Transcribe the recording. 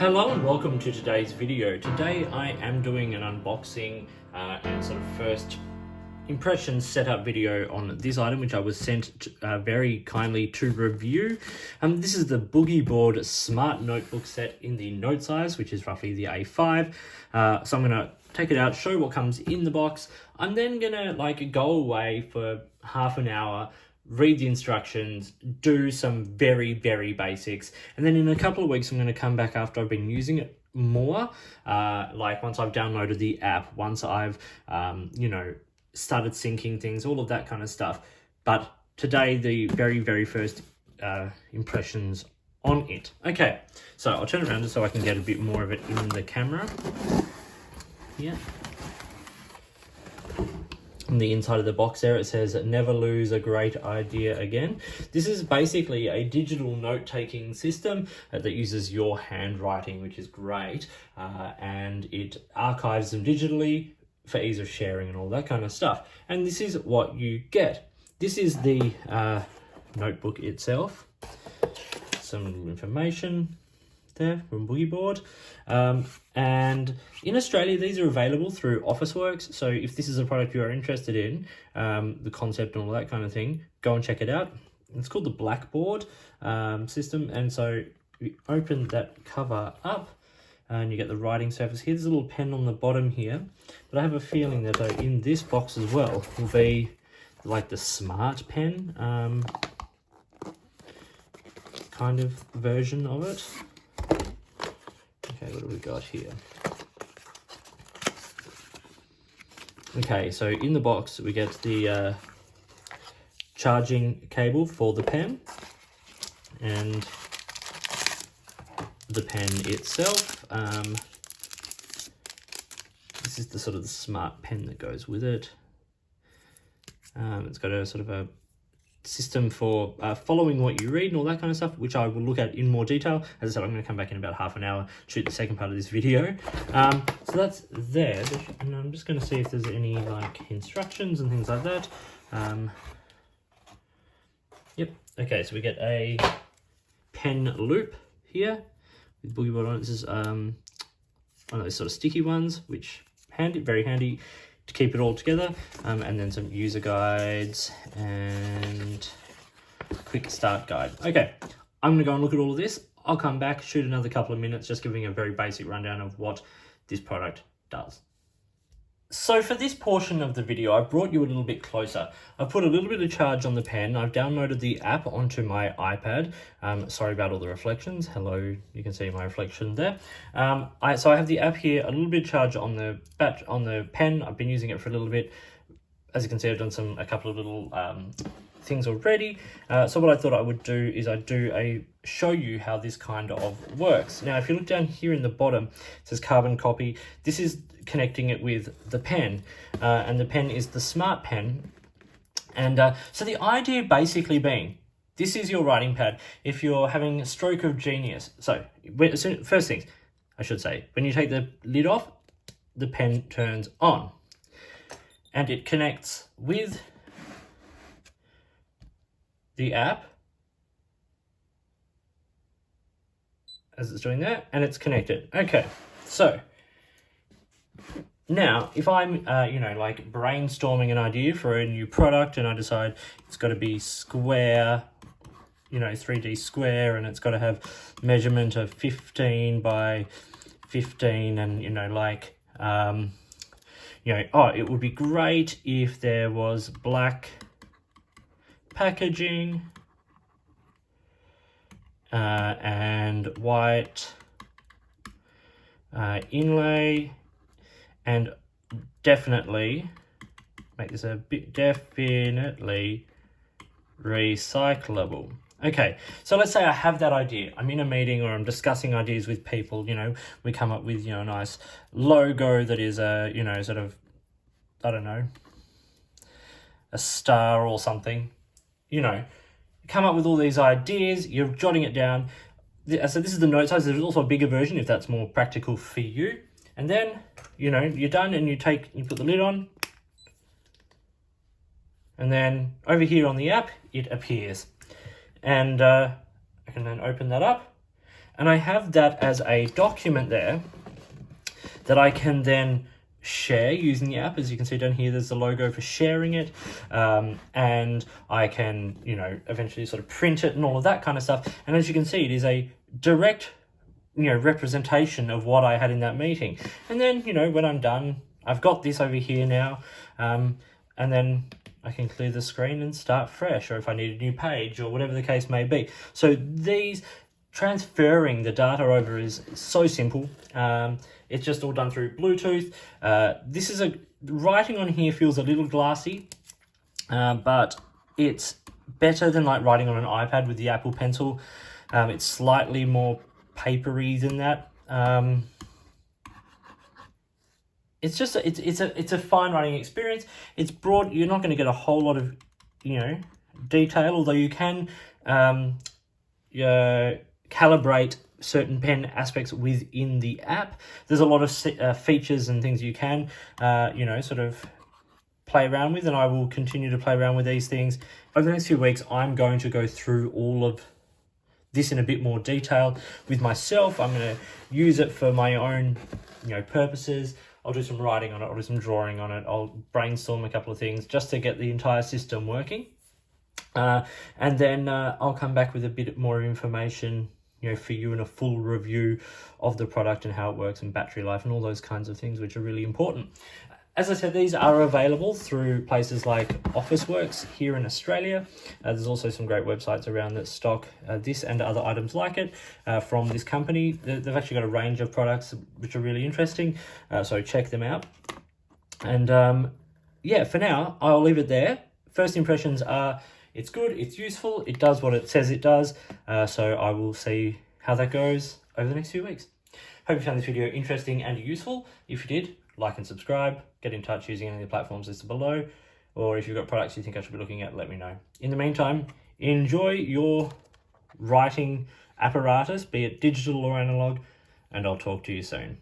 Hello and welcome to today's video. Today I am doing an unboxing and sort of first impressions setup video on this item, which I was sent very kindly to review. This is the Boogie Board Smart Notebook Set in the note size, which is roughly the A5. So I'm going to take it out, show what comes in the box. I'm then going to go away for half an hour, read the instructions, do some very basics, and then in a couple of weeks I'm going to come back after I've been using it more, once I've downloaded the app, once I've started syncing things, all of that kind of stuff. But today the very first impressions on it. Okay, so I'll turn it around just so I can get a bit more of it in the camera. Yeah. On the inside of the box there, it says, "Never lose a great idea again." This is basically a digital note-taking system that uses your handwriting, which is great, and it archives them digitally for ease of sharing and all that kind of stuff. And this is what you get. This is the notebook itself. Some little information there from Boogie Board. And in Australia, these are available through Officeworks. So if this is a product you are interested in, the concept and all that kind of thing, go and check it out. It's called the Blackboard system. And so you open that cover up and you get the writing surface here. There's a little pen on the bottom here, but I have a feeling that in this box as well will be like the smart pen kind of version of it. Okay, what do we got here? Okay, so in the box we get the charging cable for the pen and the pen itself. This is the sort of the smart pen that goes with it. It's got a sort of a system for following what you read and all that kind of stuff, which I will look at in more detail. As I said, I'm going to come back in about half an hour, shoot the second part of this video. So that's there, and I'm just going to see if there's any instructions and things like that. Yep. Okay, so we get a pen loop here with Boogie Board on it. This is one of those sort of sticky ones, which very handy to keep it all together, and then some user guides and quick start guide. Okay, I'm gonna go and look at all of this. I'll come back, shoot another couple of minutes, just giving a very basic rundown of what this product does. So for this portion of the video, I've brought you a little bit closer. I've put a little bit of charge on the pen. I've downloaded the app onto my iPad. Sorry about all the reflections. Hello, you can see my reflection there. So I have the app here, a little bit of charge on the pen. I've been using it for a little bit. As you can see, I've done a couple of little things already. So what I thought I would do is show you how this kind of works. Now, if you look down here in the bottom, it says carbon copy. This is connecting it with the pen, and the pen is the smart pen. And so the idea basically being, this is your writing pad if you're having a stroke of genius. So first things I should say, when you take the lid off, the pen turns on and it connects with the app as it's doing that, and it's connected. Okay, so now if I'm brainstorming an idea for a new product and I decide it's got to be square, 3D square, and it's got to have measurement of 15 by 15, and it would be great if there was black packaging and white inlay, and definitely make this definitely recyclable. Okay, so let's say I have that idea. I'm in a meeting or I'm discussing ideas with people. We come up with a nice logo that is a a star or something. Come up with all these ideas. You're jotting it down. So this is the note size. There's also a bigger version if that's more practical for you. And then, you're done and you put the lid on. And then over here on the app, it appears. And I can then open that up. And I have that as a document there that I can then share using the app. As you can see down here, there's the logo for sharing it, and I can, you know, eventually sort of print it and all of that kind of stuff. And as you can see, it is a direct, you know, representation of what I had in that meeting. And then, you know, when I'm done, I've got this over here now, and then I can clear the screen and start fresh, or if I need a new page or whatever the case may be. So these transferring the data over is so simple. It's just all done through Bluetooth. This is writing on here feels a little glassy, but it's better than like writing on an iPad with the Apple Pencil. It's slightly more papery than that. It's just it's a fine writing experience. It's broad. You're not going to get a whole lot of, you know, detail, although you can calibrate certain pen aspects within the app. There's a lot of features and things you can, you know, sort of play around with, and I will continue to play around with these things. Over the next few weeks, I'm going to go through all of this in a bit more detail with myself. I'm going to use it for my own, you know, purposes. I'll do some writing on it, I'll do some drawing on it, I'll brainstorm a couple of things just to get the entire system working. And then I'll come back with a bit more information, you know, for you, and a full review of the product and how it works and battery life and all those kinds of things, which are really important. As I said, these are available through places like Officeworks here in Australia. There's also some great websites around that stock this and other items like it from this company. They've actually got a range of products which are really interesting, so check them out. And yeah, for now, I'll leave it there. First impressions are, it's good, it's useful, it does what it says it does, so I will see how that goes over the next few weeks. Hope you found this video interesting and useful. If you did, like and subscribe, get in touch using any of the platforms listed below, or if you've got products you think I should be looking at, let me know. In the meantime, enjoy your writing apparatus, be it digital or analog, and I'll talk to you soon.